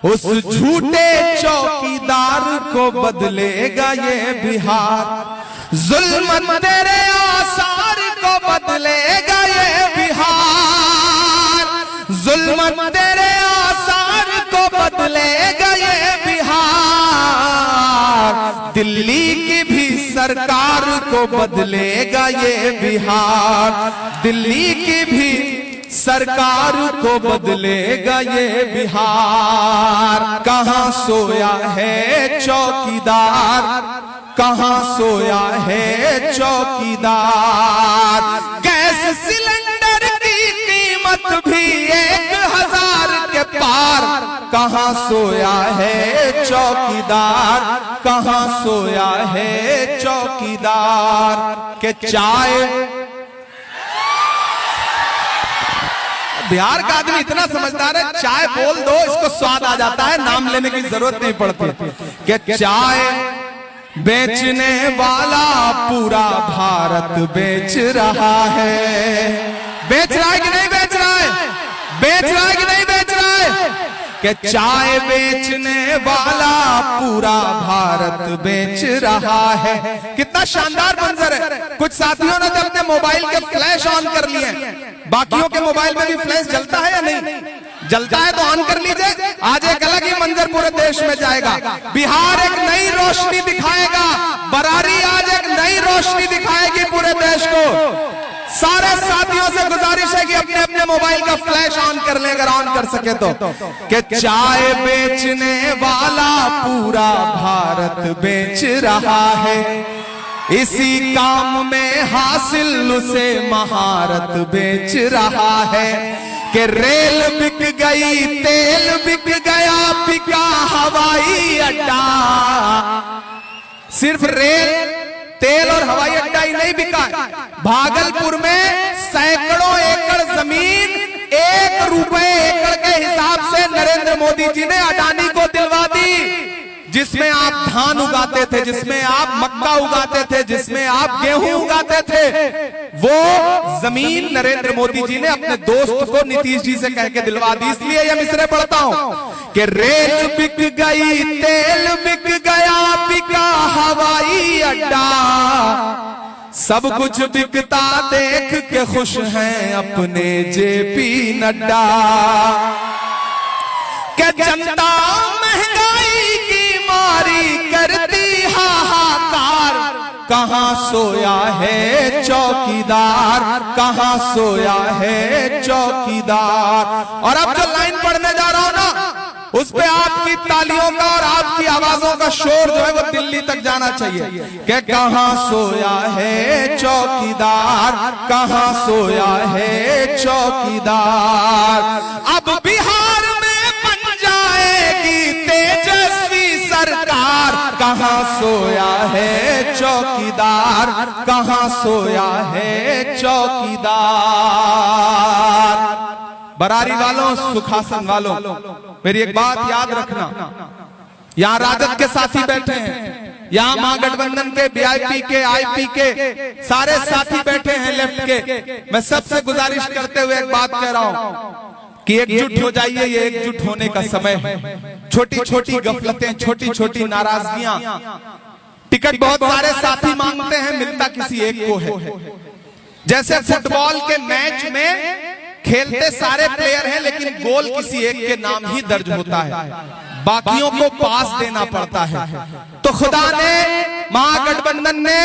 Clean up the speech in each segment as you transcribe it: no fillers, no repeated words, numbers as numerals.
उस झूठे चौकीदार को बदलेगा ये बिहार, जुल्म तेरे आसार को बदलेगा ये बिहार, जुल्म तेरे आसार को बदलेगा ये बिहार, दिल्ली की भी सरकार को बदलेगा ये बिहार, दिल्ली की भी सरकार को बदलेगा ये बिहार। कहां सोया है चौकीदार, कहां सोया है चौकीदार, गैस सिलेंडर की कीमत भी 1000 के पार, कहां सोया है चौकीदार, कहां सोया है चौकीदार। के चाय, बिहार का आदमी इतना समझदार है, चाय बोल दो इसको स्वाद आ जाता है, नाम लेने की जरूरत नहीं पड़ती। कि चाय बेचने वाला पूरा भारत बेच रहा है, बेच रहा है कि नहीं बेच रहा है, बेच रहा है कि नहीं बेच रहा है। कि चाय बेचने वाला पूरा भारत बेच रहा है। कितना शानदार मंजर है। कुछ साथियों ने तो अपने मोबाइल के फ्लैश ऑन कर लिए, बाकियों के मोबाइल में भी फ्लैश जलता है या नहीं जलता है तो ऑन कर लीजिए। आज एक अलग ही मंजर पूरे देश में जाएगा। बिहार एक नई रोशनी दिखाएगा, बरारी आज एक नई रोशनी दिखाएगी पूरे देश को। सारे साथियों से गुजारिश है कि अपने अपने मोबाइल का फ्लैश ऑन कर ले अगर ऑन कर सके तो। कि चाय बेचने वाला पूरा भारत बेच रहा है, इसी काम में हासिल उसे महारत बेच रहा है। कि रेल बिक गई, तेल बिक गया, बिका हवाई अड्डा। सिर्फ रेल, तेल और हवाई अड्डा ही नहीं बिका, भागलपुर में सैकड़ों एकड़ जमीन 1 रुपए एकड़ के हिसाब से नरेंद्र मोदी जी ने अडानी को दिलवा दी। जिसमें आप धान उगाते थे, जिसमें आप मक्का उगाते थे, जिसमें आप गेहूं उगाते थे, वो जमीन नरेंद्र मोदी जी ने अपने दोस्त को नीतीश जी से कह के दिलवा दी। इसलिए ये मिसरे पढ़ता हूं कि रेल बिक गई, तेल बिक गया, बिका हवाई अड्डा, सब कुछ बिकता देख के खुश हैं अपने जेपी नड्डा। क्या जनता महंगाई की मारी करती हाहाकार, कहां सोया है चौकीदार, कहां सोया है चौकीदार। और अब जो लाइन पढ़ने जा रहा हूं ना, उस पे आपकी तालियों का और आपकी आवाजों का शोर जो है वो दिल्ली तक जाना चाहिए। कि कहां सोया है चौकीदार, कहां सोया है चौकीदार। अब बिहार में बन जाएगी तेजस्वी सरकार, कहां सोया है चौकीदार, कहां सोया है चौकीदार। बरारी वालों, सुखासन वालों, मेरी एक बात याद रखना, यहाँ राजद के साथी बैठे हैं, यहाँ महागठबंधन के, बीआईपी के, आईपी के सारे साथी बैठे हैं लेफ्ट के। मैं सबसे गुजारिश करते हुए एक बात कह रहा हूं कि एकजुट हो जाइए, ये एकजुट होने का समय है। छोटी छोटी गफलतें, छोटी छोटी नाराजगियां, टिकट बहुत सारे साथी मांगते हैं, मिलता किसी एक को है। जैसे फुटबॉल के मैच में खेलते सारे प्लेयर हैं, लेकिन गोल किसी एक के नाम ही दर्ज होता है, बाकियों को पास देना पड़ता है। तो खुदा ने, महागठबंधन ने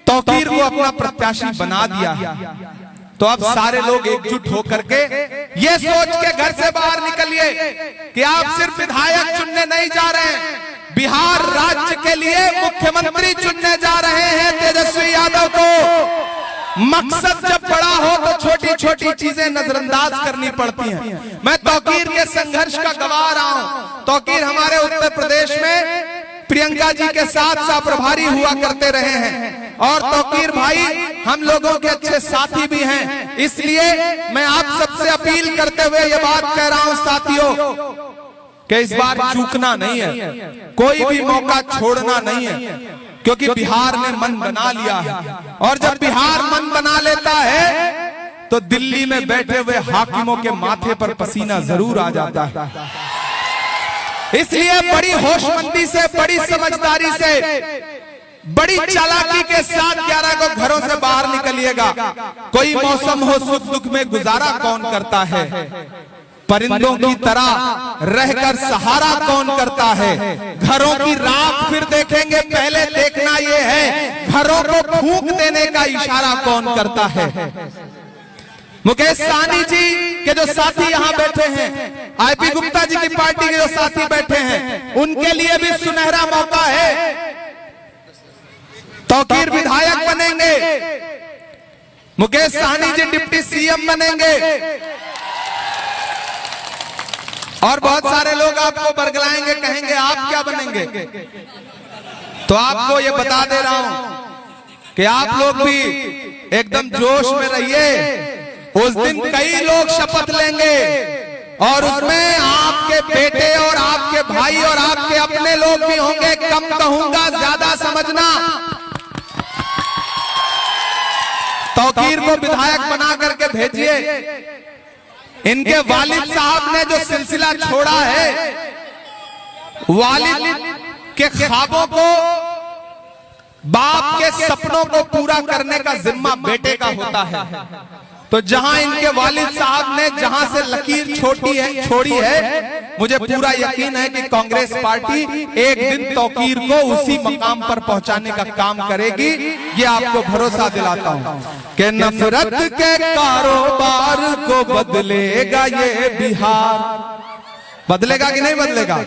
तौकीर को अपना प्रत्याशी बना दिया है। तो अब सारे लोग एकजुट होकर के ये सोच के घर से बाहर निकलिए कि आप सिर्फ विधायक चुनने नहीं जा रहे हैं, बिहार राज्य के लिए मुख्यमंत्री चुनने जा रहे हैं तेजस्वी यादव को। मकसद जब बड़ा हो तो छोटी छोटी चीजें नजरअंदाज करनी पड़ती हैं। मैं तौकीर के संघर्ष का गवाह रहा हूं। तौकीर हमारे उत्तर प्रदेश में प्रियंका जी के साथ प्रभारी हुआ करते रहे हैं, और तौकीर भाई हम लोगों के अच्छे साथी भी हैं। इसलिए मैं आप सबसे अपील करते हुए ये बात कह रहा हूं साथियों कि इस बार चूकना नहीं है, कोई भी मौका छोड़ना नहीं है, क्योंकि बिहार ने मन बना लिया है। और जब बिहार मन बना लेता है तो दिल्ली में बैठे हुए हाकिमों के माथे पर पसीना जरूर आ जाता है। इसलिए बड़ी होशमंदी से, बड़ी समझदारी से, बड़ी चालाकी के साथ 11 को घरों से बाहर निकलिएगा। कोई मौसम हो, सुख दुख में गुजारा कौन करता है? परिंदों की तरह रहकर सहारा कौन करता है? घरों की राख फिर देखेंगे, पहले देखना यह है घरों को फूंक देने का इशारा कौन करता है? मुकेश सहनी जी के जो साथी यहाँ बैठे हैं, आईपी गुप्ता जी की पार्टी के जो साथी बैठे हैं, उनके लिए भी सुनहरा मौका है। तौकीर विधायक बनेंगे, मुकेश सहनी जी डिप्टी सीएम बनेंगे और बहुत सारे लोग आपको बरगलाएंगे, कहेंगे आप क्या बनेंगे। तो आपको ये बता दे रहा हूं कि आप लोग भी एकदम जोश में रहिए। उस दिन कई लोग शपथ लेंगे और उसमें आपके बेटे और आपके भाई और आपके अपने लोग भी होंगे। कम कहूंगा, ज्यादा समझना। तौकीर को विधायक बना करके भेजिए। इनके वालिद साहब ने जो सिलसिला छोड़ा है, वालिद के ख्वाबों को, बाप के सपनों को पूरा करने का जिम्मा बेटे का होता है। तो जहां इनके वालिद साहब ने जहां से लकीर छोड़ी है, मुझे पूरा यकीन है कि कांग्रेस पार्टी एक दिन तौकीर को उसी मकाम पर पहुंचाने का काम करेगी। ये आपको भरोसा दिलाता हूं कि नफरत के कारोबार को बदलेगा ये बिहार। बदलेगा कि नहीं बदलेगा?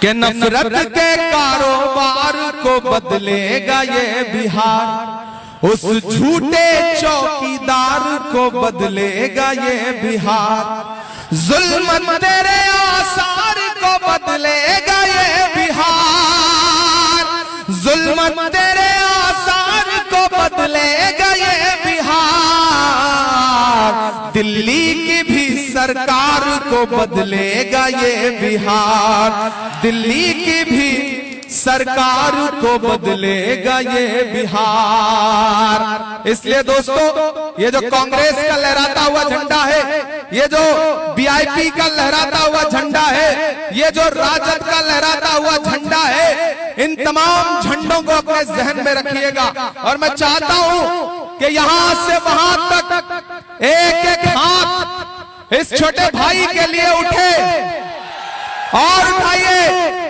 कि नफरत के कारोबार को बदलेगा ये बिहार। उस झूठे चौकीदार को बदलेगा ये बिहार। जुल्म तेरे आसार को बदलेगा ये बिहार। जुल्म तेरे आसार को बदलेगा ये बिहार। दिल्ली की भी सरकार को बदलेगा ये बिहार। दिल्ली की भी सरकार को बदलेगा ये बिहार। इसलिए दोस्तों, ये जो कांग्रेस का लहराता हुआ झंडा है, ये जो वीआईपी का लहराता हुआ झंडा है, ये जो राजद का लहराता हुआ झंडा है, इन तमाम झंडों को अपने जहन में रखिएगा। और मैं चाहता हूं कि यहां से वहां तक एक एक हाथ इस छोटे भाई के लिए उठे और उठाइए।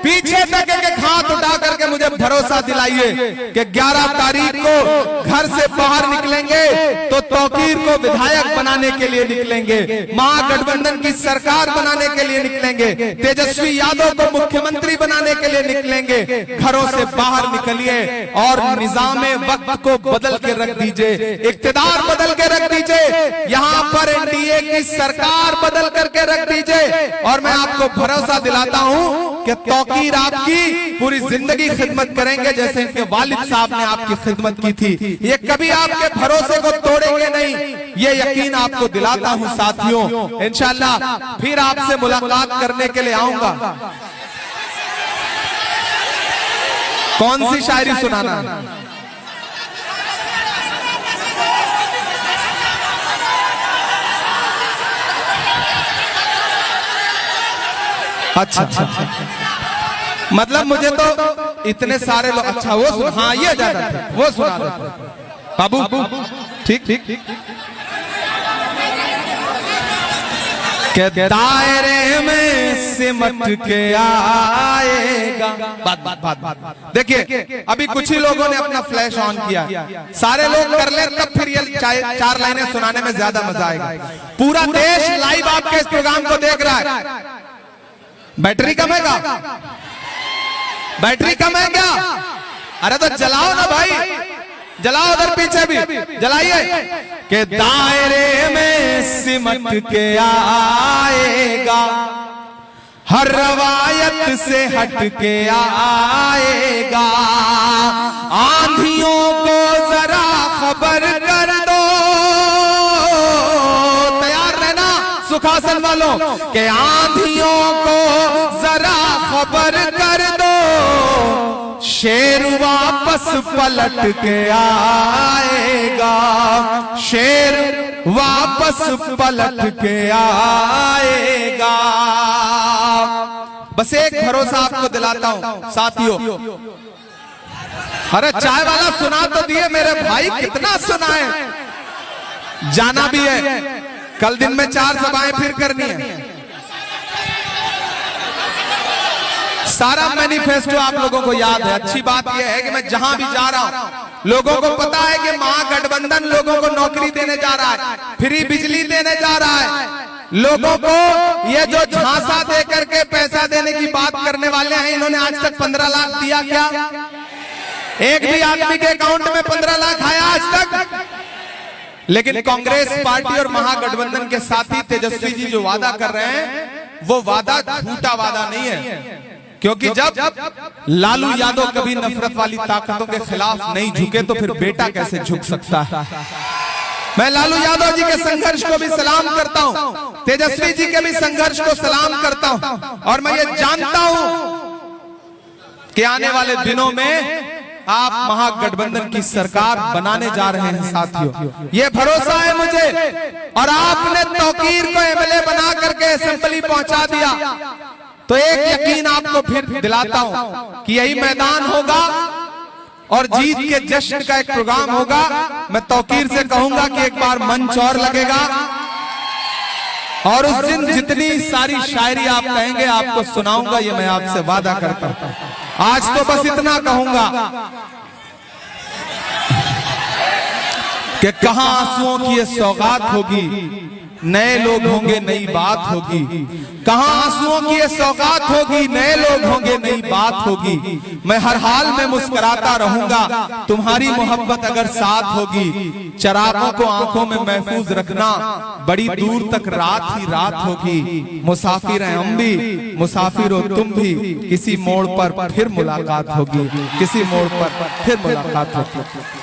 पीछे तक एक एक हाथ उठा करके मुझे भरोसा दिलाइए कि 11 तारीख को घर से बाहर निकलेंगे तो तौकीर को विधायक बनाने के लिए निकलेंगे, महागठबंधन की सरकार बनाने के लिए निकलेंगे, तेजस्वी यादव को मुख्यमंत्री बनाने के लिए निकलेंगे। घरों से बाहर निकलिए और निजामे वक्त को बदल के रख दीजिए, इक्तिदार बदल के रख दीजिए, यहाँ पर एनडीए की सरकार बदल करके रख दीजिए। और मैं आपको भरोसा दिलाता हूं कि तौकीर आपकी पूरी जिंदगी खिदमत करेंगे जैसे इनके वालिद साहब ने आपकी खिदमत की थी। ये कभी आपके भरोसे को तोड़ेंगे नहीं, ये यकीन आपको दिलाता हूं साथियों। इंशाअल्लाह फिर आपसे मुलाकात करने के लिए आऊंगा। कौन सी शायरी सुनाना? अच्छा, मतलब मुझे तो इतने सारे लोग, अच्छा वो हाँ ये ज्यादा वो सुना देते बाबू। ठीक ठीक के दायरे में सिमट के आएगा। बात देखिए, अभी कुछ ही लोगों ने अपना फ्लैश ऑन किया, सारे लोग कर ले तब फिर ये 4 लाइनें सुनाने में ज्यादा मजा आएगा। पूरा देश लाइव आपके इस प्रोग्राम को देख रहा है। बैटरी कम है क्या? बैटरी कम है क्या? अरे तो जलाओ ना भाई, जलाओ, उधर पीछे भी जलाइए। के दायरे में सिमट के आएगा, हर रवायत से हट के आएगा। आंधियों को जरा खबर कर दो, तैयार रहना सुखासन वालों, के आंधियों को जरा खबर कर दो। शेर वापस पलट के आएगा, शेर वापस पलट के आएगा। बस एक भरोसा आपको दिलाता हूं साथियों। अरे चाय वाला सुना तो दिए मेरे भाई, कितना सुनाए। जाना भी है, कल दिन में 4 सभाएं फिर करनी है। सारा मैनिफेस्टो आप लोगों को याद है। अच्छी बात यह है कि मैं जहां भी जा रहा हूं लोगों को पता है कि महागठबंधन लोगों को नौकरी देने जा रहा है, फ्री बिजली देने जा रहा है। लोगों को ये जो झांसा दे करके पैसा देने की बात करने वाले हैं, इन्होंने आज तक 15 लाख दिया क्या? एक भी आदमी के अकाउंट में 15 लाख आया आज तक? लेकिन कांग्रेस पार्टी और महागठबंधन के साथी तेजस्वी जी जो वादा कर रहे हैं वो वादा झूठा वादा नहीं है, क्योंकि जब लालू यादव कभी नफरत वाली ताकतों के खिलाफ नहीं झुके तो फिर बेटा कैसे झुक सकता है। मैं लालू यादव जी के संघर्ष को भी सलाम करता हूं, तेजस्वी जी के भी संघर्ष को सलाम करता हूं, और मैं ये जानता हूं कि आने वाले दिनों में आप महागठबंधन की सरकार बनाने जा रहे हैं साथियों, ये भरोसा है मुझे। और आपने तौकीर को एमएलए बना करके असेंबली पहुंचा दिया, तो एक यकीन आपको फिर दिलाता हूं कि यही मैदान होगा और जीत के जश्न का एक प्रोग्राम होगा। मैं तौकीर से कहूंगा कि एक बार मंच और लगेगा, और उस दिन जितनी सारी शायरी आप कहेंगे आपको सुनाऊंगा, ये मैं आपसे वादा करता हूं। आज तो बस इतना कहूंगा कि कहां आंसुओं की ये सौगात होगी, नए लोग होंगे नई बात होगी। कहां आंसुओं की ये सौगात होगी, नए लोग होंगे नई बात होगी। मैं हर हाल में मुस्कुराता रहूंगा, तुम्हारी मोहब्बत अगर साथ होगी। चरागों को आंखों में महफूज रखना, बड़ी दूर तक रात ही रात होगी। मुसाफिर हैं हम भी, मुसाफिर हो तुम भी, किसी मोड़ पर फिर मुलाकात होगी, किसी मोड़ पर फिर मुलाकात होगी।